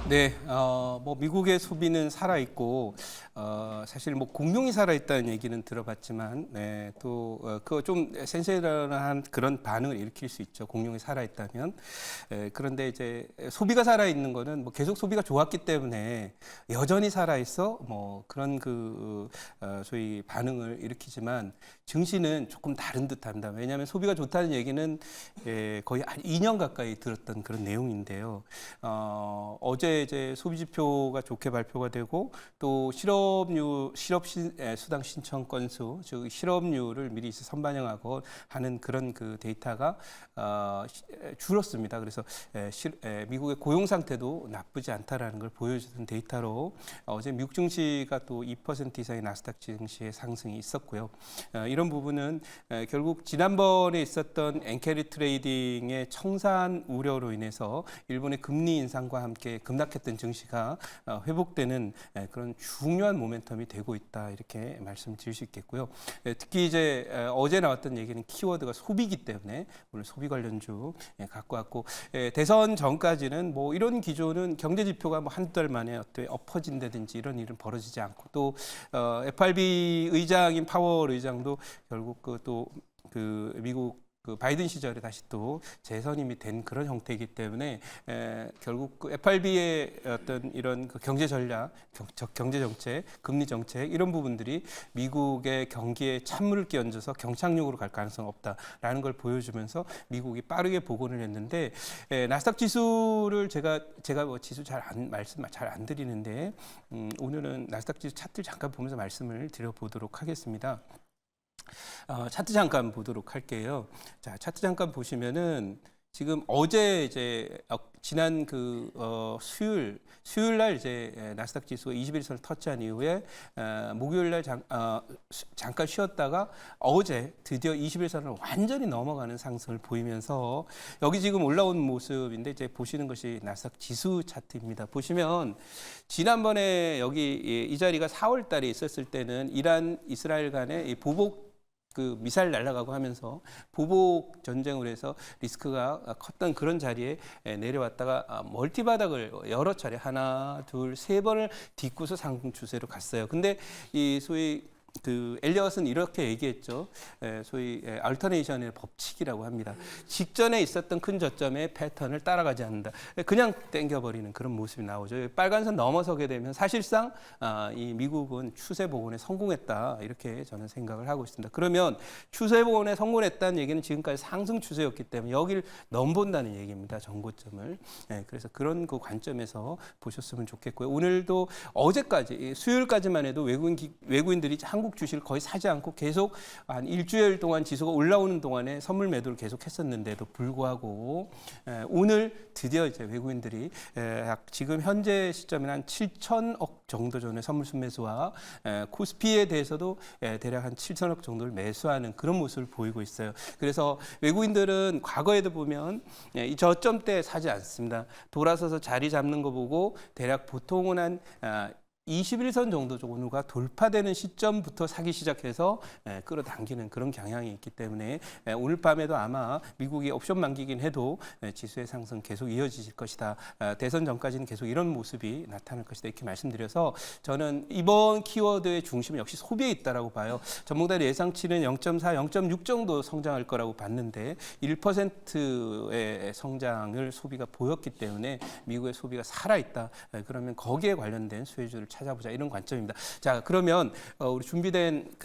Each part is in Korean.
네, 뭐 미국의 소비는 살아 있고 사실 뭐 공룡이 살아 있다는 얘기는 들어봤지만, 네, 또 그거 좀 센세이션한 그런 반응을 일으킬 수 있죠. 공룡이 살아 있다면. 그런데 이제 소비가 살아 있는 거는 뭐 계속 소비가 좋았기 때문에 여전히 살아 있어 뭐 그런 소위 반응을 일으키지만 증시는 조금 다른 듯합니다. 왜냐하면 소비가 좋다는 얘기는 거의 한 2년 가까이 들었던 그런 내용인데요. 어제 이제 소비 지표가 좋게 발표가 되고 또 수당 신청 건수, 즉 실업률을 미리 선반영하고 하는 그런 그 데이터가 줄었습니다. 그래서 미국의 고용 상태도 나쁘지 않다라는 걸 보여주는 데이터로 어제 미국 증시가 또 2% 이상의 나스닥 증시의 상승이 있었고요. 이런 부분은 결국 지난번에 있었던 엔캐리 트레이딩의 청산 우려로 인해서 일본의 금리 인상과 함께 급락했던 증시가 회복되는 그런 중요한 모멘텀이 되고 있다, 이렇게 말씀드릴 수 있겠고요. 특히 이제 어제 나왔던 얘기는 키워드가 소비이기 때문에 오늘 소비 관련주 갖고 왔고, 대선 전까지는 뭐 이런 기조는 경제 지표가 뭐 한두 달 만에 엎어진다든지 이런 일은 벌어지지 않고, 또 FRB 의장인 파월 의장도 결국 그 미국 그 바이든 시절에 다시 또 재선임이 된 그런 형태이기 때문에 결국 그 FRB의 어떤 이런 그 경제 전략, 경제 정책, 금리 정책 이런 부분들이 미국의 경기에 찬물을 끼얹어서 경착륙으로 갈 가능성 없다라는 걸 보여주면서 미국이 빠르게 복원을 했는데, 나스닥 지수를 제가 뭐 지수 말씀 잘 안 드리는데 오늘은 나스닥 지수 차트를 잠깐 보면서 말씀을 드려보도록 하겠습니다. 차트 잠깐 보도록 할게요. 자, 차트 잠깐 보시면은 지금 어제 이제 지난 수요일 날 이제 나스닥 지수가 21선을 터치한 이후에 목요일 날 잠깐 쉬었다가 어제 드디어 21선을 완전히 넘어가는 상승을 보이면서 여기 지금 올라온 모습인데, 이제 보시는 것이 나스닥 지수 차트입니다. 보시면 지난번에 여기 이 자리가 4월 달에 있었을 때는 이란 이스라엘 간의 이 보복 그 미사일 날아가고 하면서 보복 전쟁으로 해서 리스크가 컸던 그런 자리에 내려왔다가 멀티 바닥을 여러 차례 하나, 둘, 세 번을 딛고서 상승 추세로 갔어요. 근데 이 소위 그 엘리엇은 이렇게 얘기했죠. 소위 알터네이션의 법칙이라고 합니다. 직전에 있었던 큰 저점의 패턴을 따라가지 않는다. 그냥 땡겨버리는 그런 모습이 나오죠. 빨간선 넘어서게 되면 사실상 이 미국은 추세 복원에 성공했다, 이렇게 저는 생각을 하고 있습니다. 그러면 추세 복원에 성공했다는 얘기는 지금까지 상승 추세였기 때문에 여기를 넘본다는 얘기입니다. 전고점을. 그래서 그런 그 관점에서 보셨으면 좋겠고요. 오늘도 어제까지 수요일까지만 해도 외국인들이 한국 주식을 거의 사지 않고 계속 한 일주일 동안 지수가 올라오는 동안에 선물 매도를 계속 했었는데도 불구하고 오늘 드디어 이제 외국인들이 지금 현재 시점에 한 7천억 정도 전의 선물 순매수와 코스피에 대해서도 대략 한 7천억 정도를 매수하는 그런 모습을 보이고 있어요. 그래서 외국인들은 과거에도 보면 이 저점대 사지 않습니다. 돌아서서 자리 잡는 거 보고 대략 보통은 한 21선 정도 정도가 돌파되는 시점부터 사기 시작해서 끌어당기는 그런 경향이 있기 때문에 오늘 밤에도 아마 미국이 옵션 만기긴 해도 지수의 상승 계속 이어질 것이다. 대선 전까지는 계속 이런 모습이 나타날 것이다, 이렇게 말씀드려서 저는 이번 키워드의 중심은 역시 소비에 있다라고 봐요. 전문가들 예상치는 0.4, 0.6 정도 성장할 거라고 봤는데 1%의 성장을 소비가 보였기 때문에 미국의 소비가 살아있다. 그러면 거기에 관련된 수혜주를 찾아보자, 이런 관점입니다. 자, 그러면 우리 준비된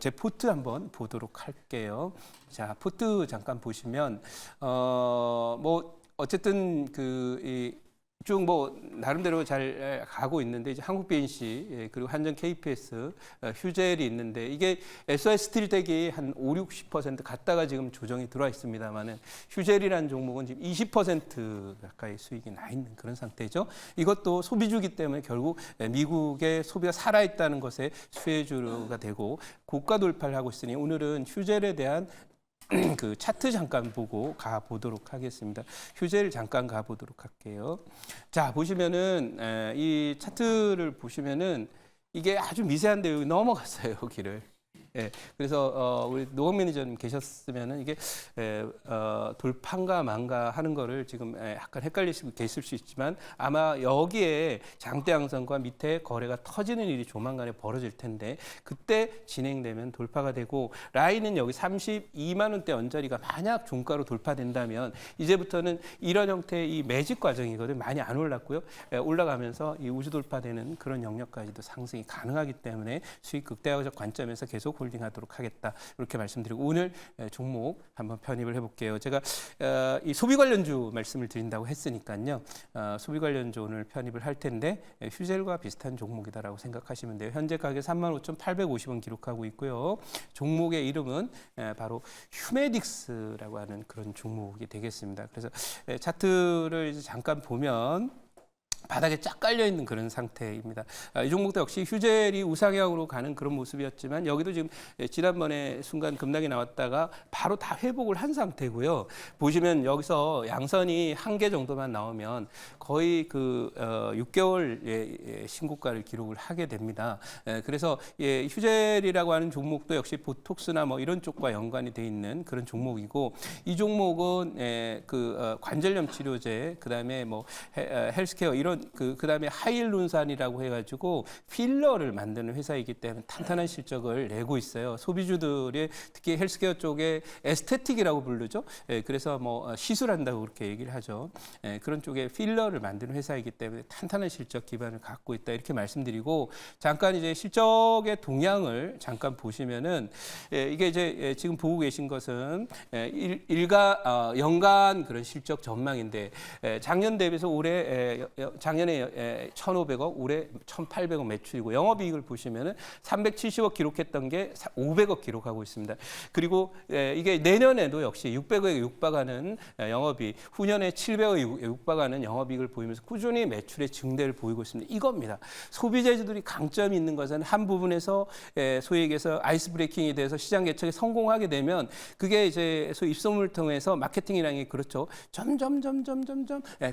제 포트 한번 보도록 할게요. 자, 포트 잠깐 보시면 뭐 어쨌든 쭉 뭐 나름대로 잘 가고 있는데, 이제 한국 BNC 그리고 한전 KPS, 휴젤이 있는데 이게 SOS 스틸 덱이 한 5, 60% 갔다가 지금 조정이 들어와 있습니다만은 휴젤이라는 종목은 지금 20% 가까이 수익이 나 있는 그런 상태죠. 이것도 소비주기 때문에 결국 미국의 소비가 살아있다는 것에 수혜주가 되고 고가 돌파를 하고 있으니 오늘은 휴젤에 대한 그 차트 잠깐 보고 가보도록 하겠습니다. 휴젤 잠깐 가보도록 할게요. 자, 보시면은 이 차트를 보시면은 이게 아주 미세한데 여기 넘어갔어요, 여기를. 예, 그래서 우리 노원 매니저님 계셨으면은 이게 돌판가 만가 하는 거를 지금 약간 헷갈리시고 계실 수 있지만 아마 여기에 장대양선과 밑에 거래가 터지는 일이 조만간에 벌어질 텐데 그때 진행되면 돌파가 되고 라인은 여기 32만 원대 언저리가 만약 종가로 돌파된다면 이제부터는 이런 형태의 이 매집 과정이거든. 많이 안 올랐고요. 올라가면서 이 우주 돌파되는 그런 영역까지도 상승이 가능하기 때문에 수익 극대화적 관점에서 계속 홀딩하도록 하겠다. 이렇게 말씀드리고 오늘 종목 한번 편입을 해볼게요. 제가 이 소비 관련주 말씀을 드린다고 했으니까요. 소비 관련주 오늘 편입을 할 텐데 휴젤과 비슷한 종목이다라고 생각하시면 돼요. 현재 가격 35,850원 기록하고 있고요. 종목의 이름은 바로 휴메딕스라고 하는 그런 종목이 되겠습니다. 그래서 차트를 이제 잠깐 보면 바닥에 쫙 깔려 있는 그런 상태입니다. 이 종목도 역시 휴젤이 우상향으로 가는 그런 모습이었지만 여기도 지금 지난번에 순간 급락이 나왔다가 바로 다 회복을 한 상태고요. 보시면 여기서 양선이 한 개 정도만 나오면 거의 그 6개월 신고가를 기록을 하게 됩니다. 그래서 휴젤이라고 하는 종목도 역시 보톡스나 뭐 이런 쪽과 연관이 돼 있는 그런 종목이고 이 종목은 그 관절염 치료제 그다음에 뭐 헬스케어 이런 그다음에 하이룰론산이라고 해가지고 필러를 만드는 회사이기 때문에 탄탄한 실적을 내고 있어요. 소비주들이 특히 헬스케어 쪽에 에스테틱이라고 부르죠. 그래서 뭐 시술한다고 그렇게 얘기를 하죠. 그런 쪽에 필러를 만드는 회사이기 때문에 탄탄한 실적 기반을 갖고 있다 이렇게 말씀드리고 잠깐 이제 실적의 동향을 잠깐 보시면은 이게 이제 지금 보고 계신 것은 연간 그런 실적 전망인데 작년 대비해서 올해 작년에 1,500억, 올해 1,800억 매출이고 영업이익을 보시면은 370억 기록했던 게 500억 기록하고 있습니다. 그리고 이게 내년에도 역시 600억에 육박하는 영업이익, 후년에 700억에 육박하는 영업이익을 보이면서 꾸준히 매출의 증대를 보이고 있습니다. 이겁니다. 소비재주들이 강점이 있는 것은 한 부분에서 소위 얘기해서 아이스 브레이킹에 대해서 시장 개척에 성공하게 되면 그게 이제 소위 입소문을 통해서 마케팅이라는 게 그렇죠. 점점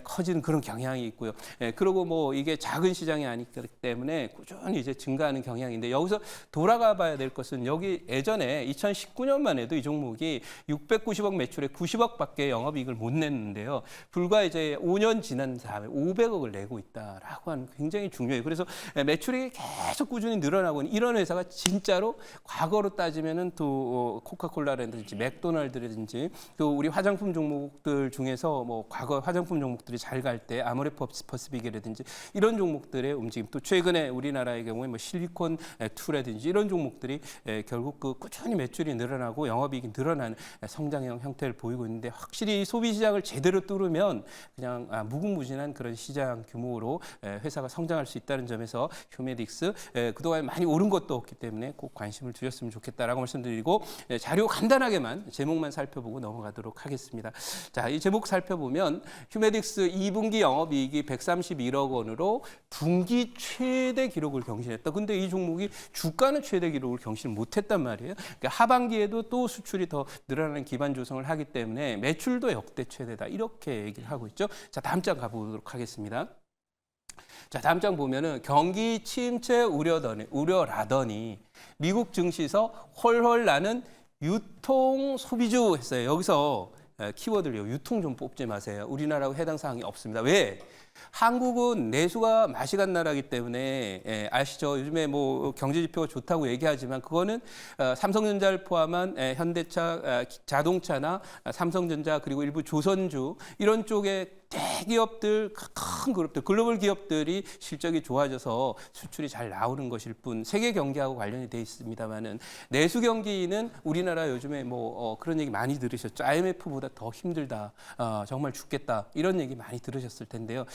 커지는 그런 경향이 있고요. 그리고 뭐 이게 작은 시장이 아니기 때문에 꾸준히 이제 증가하는 경향인데 여기서 돌아가 봐야 될 것은 여기 예전에 2019년만 해도 이 종목이 690억 매출에 90억밖에 영업이익을 못 냈는데요. 불과 이제 5년 지난 다음에 500억을 내고 있다라고 하는 굉장히 중요해요. 그래서 매출이 계속 꾸준히 늘어나고 있는 이런 회사가 진짜로 과거로 따지면은 또 코카콜라라든지 맥도날드라든지 또 우리 화장품 종목들 중에서 뭐 과거 화장품 종목들이 잘 갈 때 아모레 퍼스픽이라든지 이런 종목들의 움직임 또 최근에 우리나라의 경우에 뭐 실리콘 투라든지 이런 종목들이 결국 그 꾸준히 매출이 늘어나고 영업이익이 늘어나는 성장형 형태를 보이고 있는데 확실히 소비 시장을 제대로 뚫으면 그냥 무궁무진한 그런 시장 규모로 회사가 성장할 수 있다는 점에서 휴메딕스 그동안 많이 오른 것도 없기 때문에 꼭 관심을 두셨으면 좋겠다라고 말씀드리고 자료 간단하게만 제목만 살펴보고 넘어가도록 하겠습니다. 자, 이 제목 살펴보면 휴메딕스 2분기 영업이익이 131억 원으로 분기 최대 기록을 경신했다. 근데 이 종목이 주가는 최대 기록을 경신을 못했단 말이에요. 그러니까 하반기에도 또 수출이 더 늘어나는 기반 조성을 하기 때문에 매출도 역대 최대다. 이렇게 얘기를 하고 있죠. 자, 다음 장 가보도록 하겠습니다. 자, 다음 장 보면은 경기 침체 우려라더니 미국 증시에서 헐헐 나는 유통 소비주 했어요. 여기서 키워드를요. 유통 좀 뽑지 마세요. 우리나라하고 해당 사항이 없습니다. 왜? 한국은 내수가 맛이 간 나라이기 때문에 아시죠? 요즘에 뭐 경제 지표가 좋다고 얘기하지만 그거는 삼성전자를 포함한 현대차, 자동차나 삼성전자 그리고 일부 조선주 이런 쪽에 대기업들, 큰 그룹들, 글로벌 기업들이 실적이 좋아져서 수출이 잘 나오는 것일 뿐 세계 경기하고 관련이 돼 있습니다만은 내수 경기는 우리나라 요즘에 뭐 그런 얘기 많이 들으셨죠. IMF보다 더 힘들다, 정말 죽겠다 이런 얘기 많이 들으셨을 텐데요.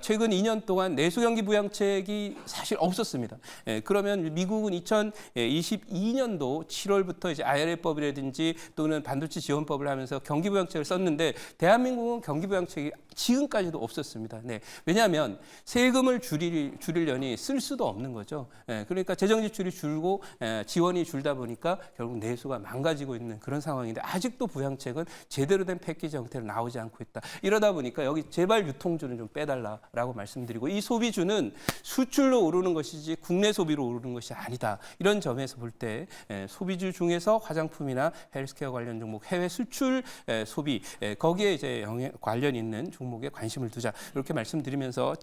최근 2년 동안 내수 경기 부양책이 사실 없었습니다. 그러면 미국은 2022년도 7월부터 이제 IRA법이라든지 또는 반도체 지원법을 하면서 경기 부양책을 썼는데 대한민국은 경기 부양책이 지금까지도 없었습니다. 네. 왜냐하면 세금을 줄이려니 쓸 수도 없는 거죠. 그러니까 재정 지출이 줄고 지원이 줄다 보니까 결국 내수가 망가지고 있는 그런 상황인데 아직도 부양책은 제대로 된 패키지 형태로 나오지 않고 있다. 이러다 보니까 여기 제발 유통주는 좀 빼달라라고 말씀드리고 이 소비주는 수출로 오르는 것이지 국내 소비로 오르는 것이 아니다. 이런 점에서 볼 때 소비주 중에서 화장품이나 헬스케어 관련 종목, 해외 수출 소비 거기에 이제 관련 있는 종목에 관심을 두자 이렇게 말씀드리면서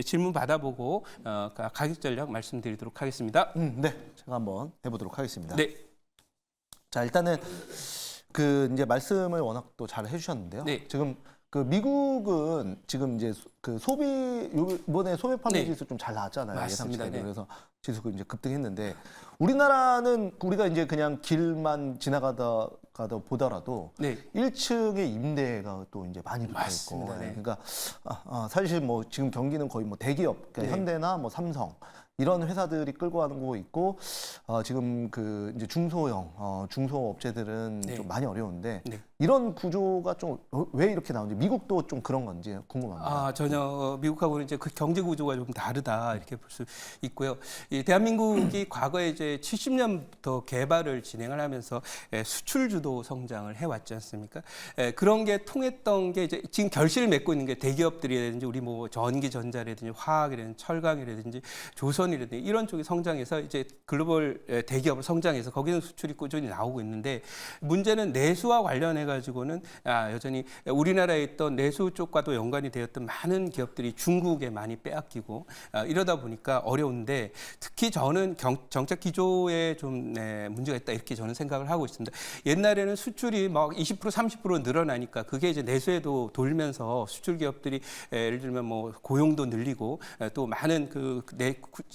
질문 받아보고 가격 전략 말씀드리도록 하겠습니다. 네, 제가 한번 해보도록 하겠습니다. 네. 자, 일단은 그 이제 말씀을 워낙 또 잘 해주셨는데요. 네. 지금 그 미국은 지금 이제 그 소비 이번에 소비 판매 네. 지수 좀 잘 나왔잖아요. 맞습니다. 예상치대로. 네. 그래서 지수가 이제 급등했는데 우리나라는 우리가 이제 그냥 길만 지나가다 보더라도 네. 1층에 임대가 또 이제 많이 붙어 있고, 맞습니다. 네. 그러니까 사실 뭐 지금 경기는 거의 뭐 대기업, 그러니까 네. 현대나 뭐 삼성 이런 회사들이 끌고 가는 거고 있고, 지금 그 이제 중소형 중소업체들은 네. 좀 많이 어려운데 네. 이런 구조가 좀 왜 이렇게 나오는지, 미국도 좀 그런 건지 궁금합니다. 전혀 미국하고는 이제 그 경제 구조가 좀 다르다 이렇게 볼 수 있고요. 이 대한민국이 과거에 이제 70년부터 개발을 진행을 하면서 수출 주도 성장을 해왔지 않습니까? 그런 게 통했던 게 이제 지금 결실을 맺고 있는 게 대기업들이라든지 우리 뭐 전기전자라든지 화학이라든지 철강이라든지 조선이라든지 이런 쪽이 성장해서 이제 글로벌 대기업을 성장해서 거기는 수출이 꾸준히 나오고 있는데 문제는 내수와 관련해 가지고는 여전히 우리나라에 있던 내수 쪽과도 연관이 되었던 많은 기업들이 중국에 많이 빼앗기고 이러다 보니까 어려운데 특히 저는 정책 기조에 좀 문제가 있다 이렇게 저는 생각을 하고 있습니다. 옛날에는 수출이 막 20% 30% 늘어나니까 그게 이제 내수에도 돌면서 수출 기업들이 예를 들면 뭐 고용도 늘리고 또 많은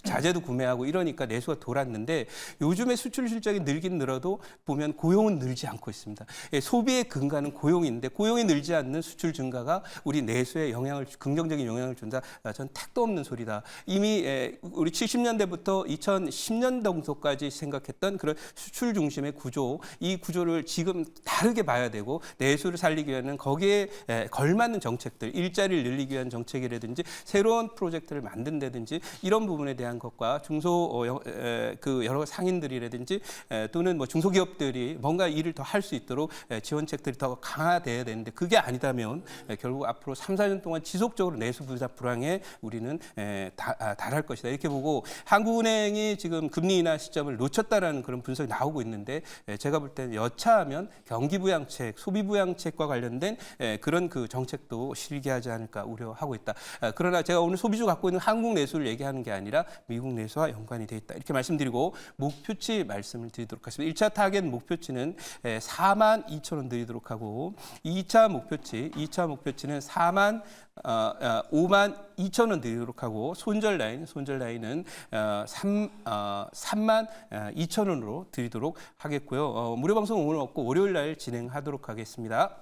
자재도 구매하고 이러니까 내수가 돌았는데 요즘에 수출 실적이 늘긴 늘어도 보면 고용은 늘지 않고 있습니다. 소비의 근간은 고용인데 고용이 늘지 않는 수출 증가가 우리 내수에 긍정적인 영향을 준다. 전 택도 없는 소리다. 이미 우리 70년대부터 2010년 정도까지 생각했던 그런 수출 중심의 구조, 이 구조를 지금 다르게 봐야 되고 내수를 살리기 위해서는 거기에 걸맞는 정책들, 일자리를 늘리기 위한 정책이라든지 새로운 프로젝트를 만든다든지 이런 부분에 대한 것과 여러 상인들이라든지 또는 뭐 중소기업들이 뭔가 일을 더 할 수 있도록 지원책들이 더 강화돼야 되는데 그게 아니다면 결국 앞으로 3, 4년 동안 지속적으로 내수 불황에 우리는 달할 것이다. 이렇게 보고 한국은행이 지금 금리 인하 시점을 놓쳤다라는 그런 분석이 나오고 있는데 제가 볼 때는 여차하면 경기부양책, 소비부양책과 관련된 그런 그 정책도 실기하지 않을까 우려하고 있다. 그러나 제가 오늘 소비주 갖고 있는 한국 내수를 얘기하는 게 아니라 미국 내수와 연관이 돼 있다. 이렇게 말씀드리고 목표치 말씀을 드리도록 하겠습니다. 1차 타겟 목표치는 42,000원 드리도록 하고 2차 목표치는 52,000원 드리도록 하고 손절 라인은 32,000원으로 드리도록 하겠고요. 무료 방송 오늘 없고 월요일 날 진행하도록 하겠습니다.